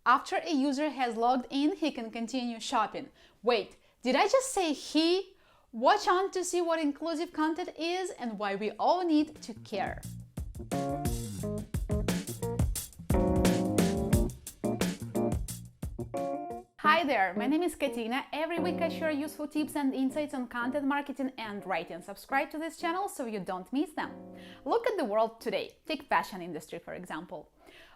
After a user has logged in, he can continue shopping. Wait, did I just say he? Watch on to see what inclusive content is and why we all need to care. Hi there, my name is Katina. Every week I share useful tips and insights on content marketing and writing. Subscribe to this channel so you don't miss them. Look at the world today. Take fashion industry, for example.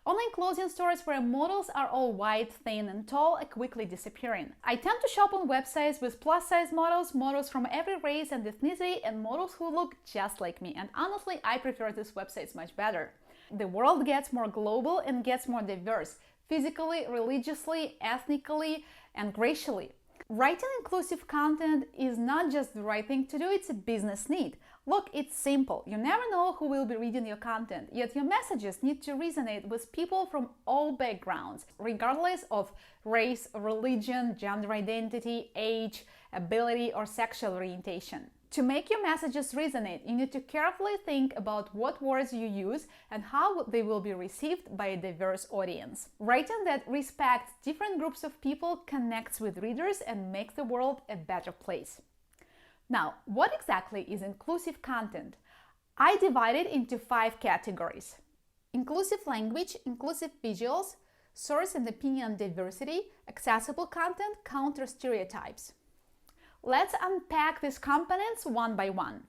Online clothing stores where models are all white, thin and tall are quickly disappearing. I tend to shop on websites with plus-size models, models from every race and ethnicity, and models who look just like me. And honestly, I prefer these websites much better. The world gets more global and gets more diverse, physically, religiously, ethnically, and racially. Writing inclusive content is not just the right thing to do, it's a business need. Look, it's simple. You never know who will be reading your content, yet your messages need to resonate with people from all backgrounds, regardless of race, religion, gender identity, age, ability, or sexual orientation. To make your messages resonate, you need to carefully think about what words you use and how they will be received by a diverse audience. Writing that respects different groups of people connects with readers and makes the world a better place. Now, what exactly is inclusive content? I divide it into 5 categories: inclusive language, inclusive visuals, source and opinion diversity, accessible content, counter stereotypes. Let's unpack these components one by one.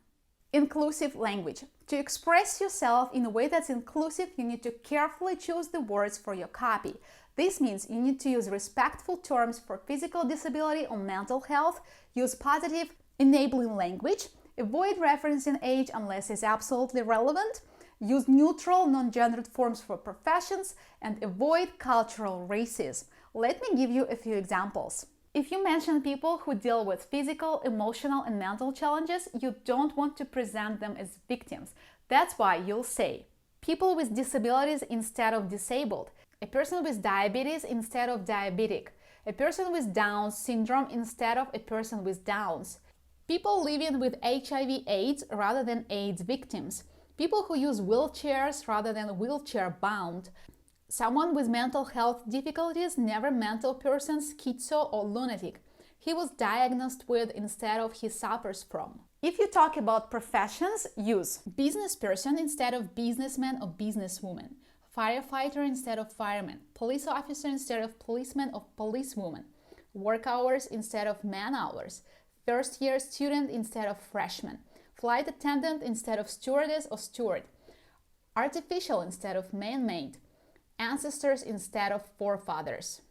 Inclusive language. To express yourself in a way that's inclusive, you need to carefully choose the words for your copy. This means you need to use respectful terms for physical disability or mental health, use positive, enabling language, avoid referencing age unless it's absolutely relevant, use neutral, non-gendered forms for professions, and avoid cultural racism. Let me give you a few examples. If you mention people who deal with physical, emotional, and mental challenges, you don't want to present them as victims. That's why you'll say people with disabilities instead of disabled, a person with diabetes instead of diabetic, a person with Down syndrome instead of a person with Downs, people living with HIV/AIDS rather than AIDS victims, people who use wheelchairs rather than wheelchair-bound, someone with mental health difficulties, never mental person, schizo or lunatic. He was diagnosed with instead of he suffers from. If you talk about professions, use business person instead of businessman or businesswoman, firefighter instead of fireman, police officer instead of policeman or policewoman, work hours instead of man hours, first-year student instead of freshman, flight attendant instead of stewardess or steward, artificial instead of man-made, ancestors instead of forefathers.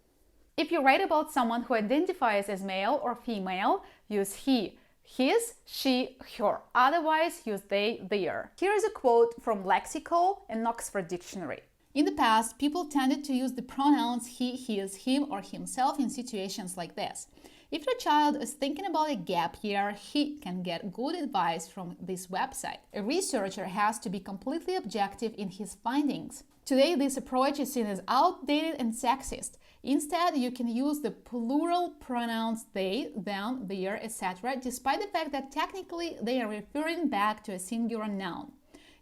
If you write about someone who identifies as male or female, use he, his, she, her. Otherwise, use they, their. Here is a quote from Lexical and Oxford Dictionary. In the past, people tended to use the pronouns he, his, him, or himself in situations like this. If your child is thinking about a gap year, he can get good advice from this website. A researcher has to be completely objective in his findings. Today, this approach is seen as outdated and sexist. Instead, you can use the plural pronouns they, them, their, etc., despite the fact that technically they are referring back to a singular noun.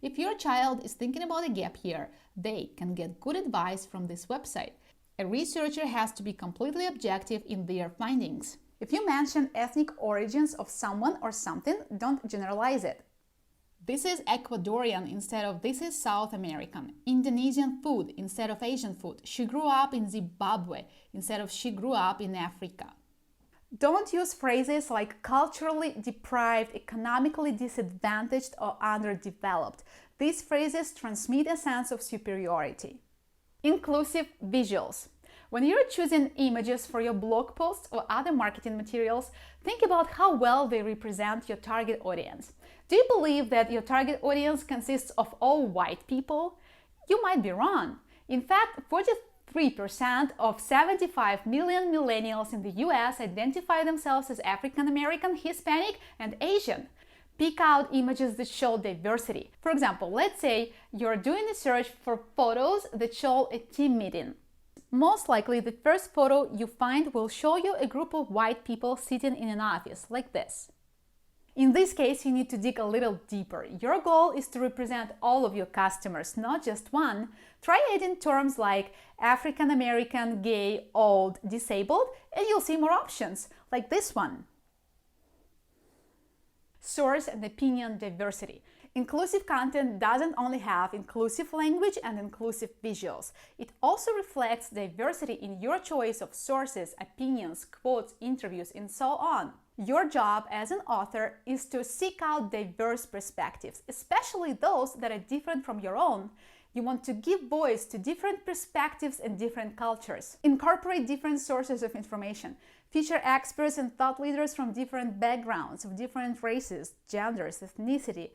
If your child is thinking about a gap year, they can get good advice from this website. A researcher has to be completely objective in their findings. If you mention ethnic origins of someone or something, don't generalize it. This is Ecuadorian instead of this is South American. Indonesian food instead of Asian food. She grew up in Zimbabwe instead of she grew up in Africa. Don't use phrases like culturally deprived, economically disadvantaged, or underdeveloped. These phrases transmit a sense of superiority. Inclusive visuals. When you're choosing images for your blog posts or other marketing materials, think about how well they represent your target audience. Do you believe that your target audience consists of all white people? You might be wrong. In fact, 43% of 75 million millennials in the US identify themselves as African American, Hispanic, and Asian. Pick out images that show diversity. For example, let's say you're doing a search for photos that show a team meeting. Most likely, the first photo you find will show you a group of white people sitting in an office, like this. In this case, you need to dig a little deeper. Your goal is to represent all of your customers, not just one. Try adding terms like African American, gay, old, disabled, and you'll see more options, like this one. Source and opinion diversity. Inclusive content doesn't only have inclusive language and inclusive visuals. It also reflects diversity in your choice of sources, opinions, quotes, interviews, and so on. Your job as an author is to seek out diverse perspectives, especially those that are different from your own. You want to give voice to different perspectives and different cultures. Incorporate different sources of information. Feature experts and thought leaders from different backgrounds, of different races, genders, ethnicity,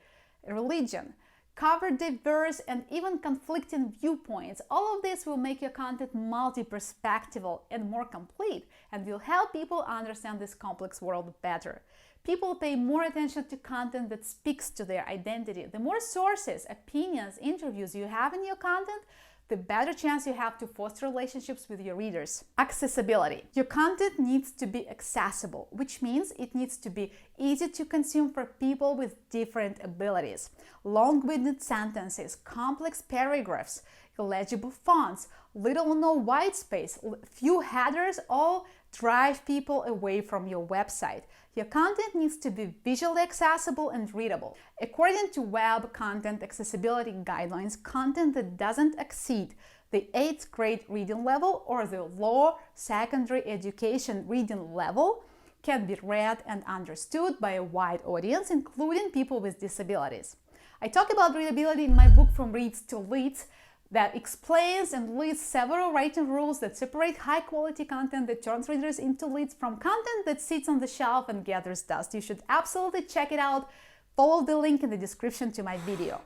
religion. Cover diverse and even conflicting viewpoints. All of this will make your content multi-perspectival and more complete, and will help people understand this complex world better. People pay more attention to content that speaks to their identity. The more sources, opinions, interviews you have in your content, the better chance you have to foster relationships with your readers. Accessibility. Your content needs to be accessible, which means it needs to be easy to consume for people with different abilities. Long-winded sentences, complex paragraphs, illegible fonts, little or no white space, few headers all drive people away from your website. Your content needs to be visually accessible and readable. According to Web Content Accessibility Guidelines, content that doesn't exceed the 8th grade reading level or the lower secondary education reading level can be read and understood by a wide audience, including people with disabilities. I talk about readability in my book From Reads to Leads, that explains and lists several writing rules that separate high-quality content that turns readers into leads from content that sits on the shelf and gathers dust. You should absolutely check it out. Follow the link in the description to my video.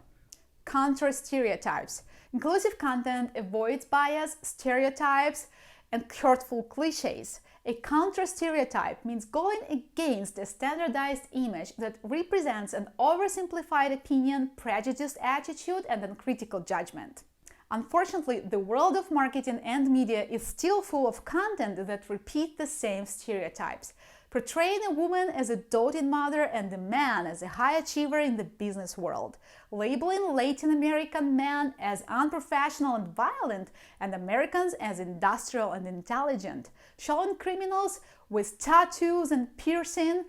Counter stereotypes. Inclusive content avoids bias, stereotypes, and hurtful cliches. A counter stereotype means going against a standardized image that represents an oversimplified opinion, prejudiced attitude, and uncritical judgment. Unfortunately, the world of marketing and media is still full of content that repeat the same stereotypes, portraying a woman as a doting mother and a man as a high achiever in the business world, labeling Latin American men as unprofessional and violent, and Americans as industrial and intelligent, showing criminals with tattoos and piercing,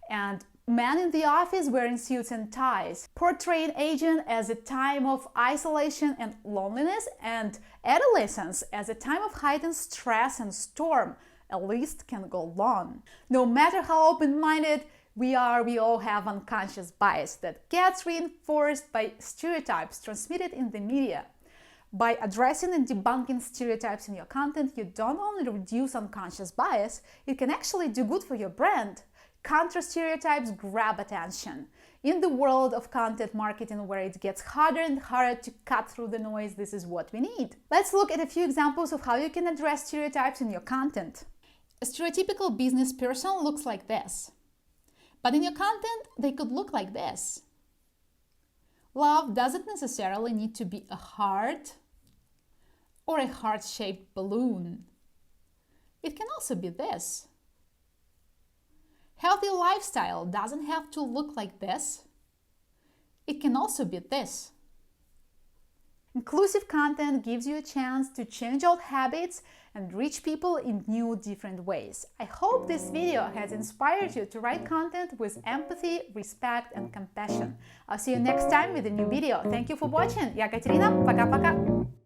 and men in the office wearing suits and ties, portraying aging as a time of isolation and loneliness, and adolescence as a time of heightened stress and storm. A list can go on. No matter how open-minded we are, we all have unconscious bias that gets reinforced by stereotypes transmitted in the media. By addressing and debunking stereotypes in your content, you don't only reduce unconscious bias, it can actually do good for your brand. Counter stereotypes grab attention. In the world of content marketing, where it gets harder and harder to cut through the noise, this is what we need. Let's look at a few examples of how you can address stereotypes in your content. A stereotypical business person looks like this, but in your content, they could look like this. Love doesn't necessarily need to be a heart or a heart-shaped balloon. It can also be this. Healthy lifestyle doesn't have to look like this. It can also be this. Inclusive content gives you a chance to change old habits and reach people in new, different ways. I hope this video has inspired you to write content with empathy, respect, and compassion. I'll see you next time with a new video. Thank you for watching. Я Катерина. Пока-пока.